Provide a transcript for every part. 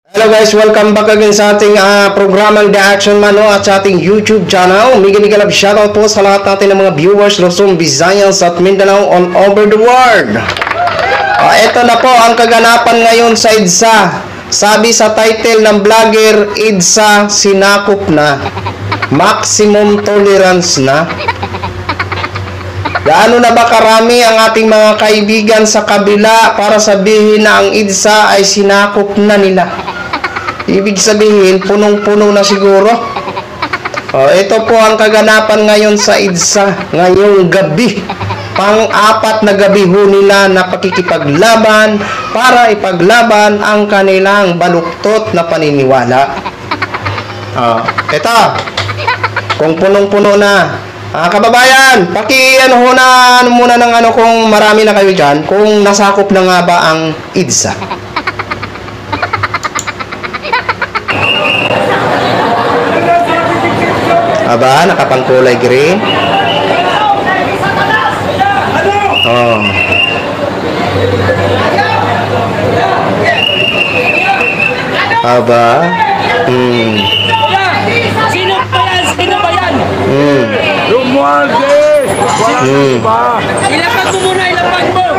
Hello guys, welcome back again sa ating programang The Action Man at sa ating YouTube channel. Miginigalab shoutout po sa lahat natin ng mga viewers Luzon, Visayas at Mindanao all over the world. Ito na po ang kaganapan ngayon sa EDSA. Sabi sa title ng vlogger, EDSA sinakop na. Maximum tolerance na. Gaano na ba karami ang ating mga kaibigan sa kabila para sabihin na ang EDSA ay sinakop na nila? Ibig sabihin, punong-puno na siguro. Ito po ang kaganapan ngayon sa EDSA ngayong gabi. Pang-apat na gabi ho nila na pakikipaglaban para ipaglaban ang kanilang baluktot na paniniwala. Ito, kung punong-puno na. Kababayan, ano muna ng kung marami na kayo dyan, kung nasakop na nga ba ang EDSA. Aba, nakapangkulay green. Aba. Sino ba yan? Sino ba yan? Romualdez! Walang iba! Ilapag mo muna, ilapag mo!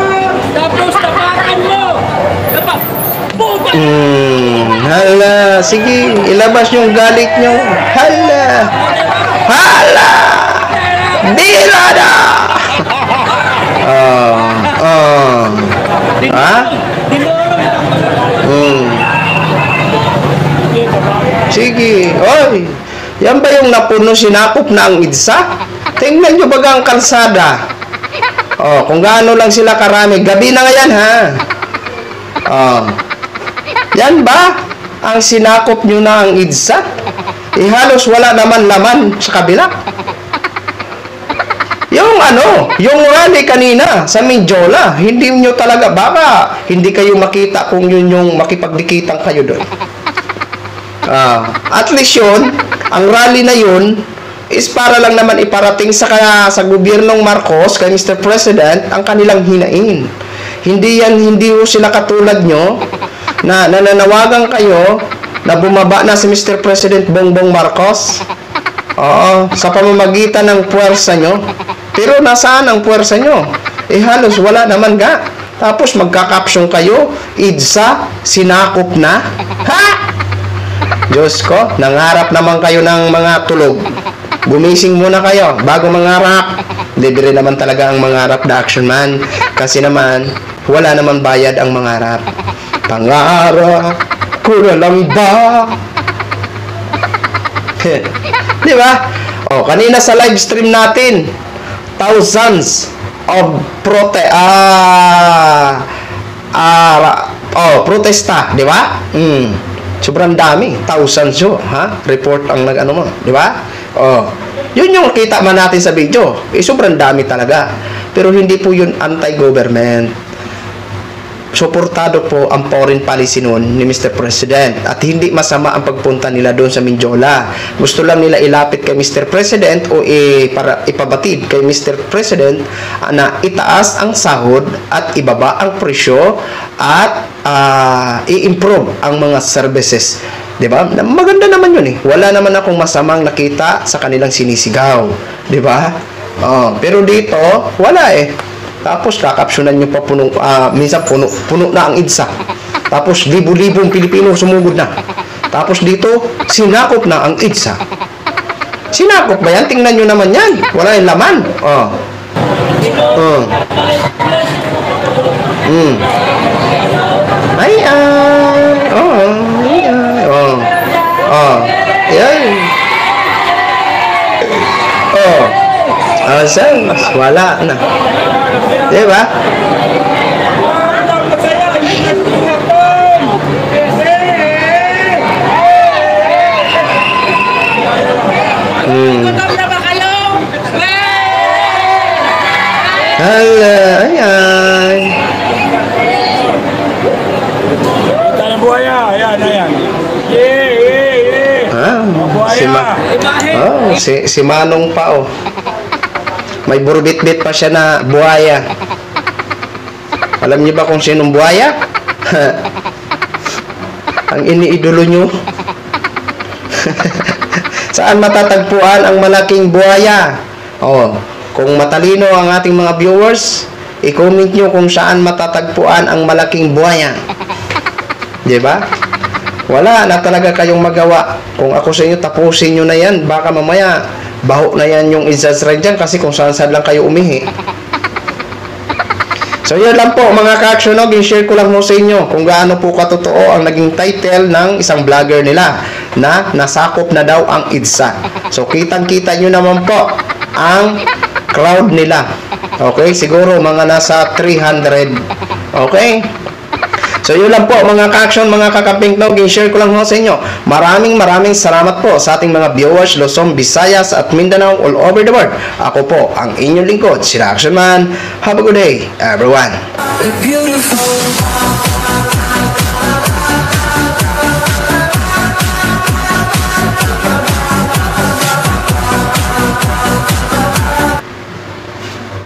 Tapos tapakan mo! Tapak! Buba! Hala, sige, ilabas yung galit nyo. Hala! Hala! Bila na! Ha? Sige, oy! Yan ba yung napuno sinakop na ang EDSA? Tingnan nyo baga ang kalsada. Kung gaano lang sila karami. Gabi na ngayon, ha? Yan ba ang sinakop nyo na ang EDSA? Halos wala naman laman sa kabila. Yung rally kanina sa Mindiola, hindi nyo talaga, baka hindi kayo makita kung yun yung makipagdikitan kayo doon. At least yun, ang rally na yun is para lang naman iparating sa gobyernong Marcos, kay Mr. President, ang kanilang hinain. Hindi ho sila katulad nyo na nananawagan kayo na bumaba na si Mr. President Bongbong Marcos. Sa pamamagitan ng puwersa nyo. Pero nasaan ang puwersa nyo? Halos wala naman ga. Tapos magkakapsyon kayo, EDSA, sinakop na. Ha? Diyos ko, nangarap naman kayo ng mga tulog. Gumising muna kayo bago mangarap. Libre naman talaga ang mangarap, The Action Man. Kasi naman, wala naman bayad ang mangarap. Pangarap ko na lang ba? Di ba? Kanina sa live stream natin, thousands of protesta, di ba? Sobrang dami, thousands yun, ha? Report ang nag-ano mo, di ba? Yun yung kita man natin sa video. Sobrang dami talaga. Pero hindi po yun anti-government. Suportado po ang foreign policy noon ni Mr. President. At hindi masama ang pagpunta nila doon sa Mindiola. Gusto lang nila ilapit kay Mr. President o para ipabatid kay Mr. President na itaas ang sahod at ibaba ang presyo at i-improve ang mga services. Diba? Maganda naman yun eh. Wala naman akong masamang nakita sa kanilang sinisigaw. Diba? Pero dito, wala eh. Tapos kakapsyonan nyo pa minsan puno na ang EDSA. Tapos libo-libong Pilipino sumugod na. Tapos dito, sinakop na ang EDSA. Sinakop ba yan? Tingnan nyo naman yan. Wala yung laman. Wala na. Diba? Hala, ayan. Tanang buhaya, ayan. Si Manong pa, May burbit-bit pa siya na buhaya. Alam niyo ba kung sinong buhaya? Ang iniidolo nyo. Saan matatagpuan ang malaking buhaya? Oh, kung matalino ang ating mga viewers, i-comment nyo kung saan matatagpuan ang malaking buhaya. Di ba? Wala na talaga kayong magawa. Kung ako sa inyo, tapusin nyo na yan. Baka mamaya, baho na yan yung i-judge rin dyan kasi kung saan-saan lang kayo umihi. So yun lang po mga ka-action, no? Share ko lang mo sa inyo kung gaano po katotoo ang naging title ng isang vlogger nila na nasakop na daw ang EDSA. So kitang-kita nyo naman po ang crowd nila. Okay, siguro mga nasa 300. Okay? So yun lang po mga ka-action, mga kakamping, no? Share ko lang ho sa inyo. Maraming salamat po sa ating mga viewers Luzon, Visayas at Mindanao all over the world. Ako po ang inyong lingkod, si Action Man. Have a good day, everyone. Beautiful.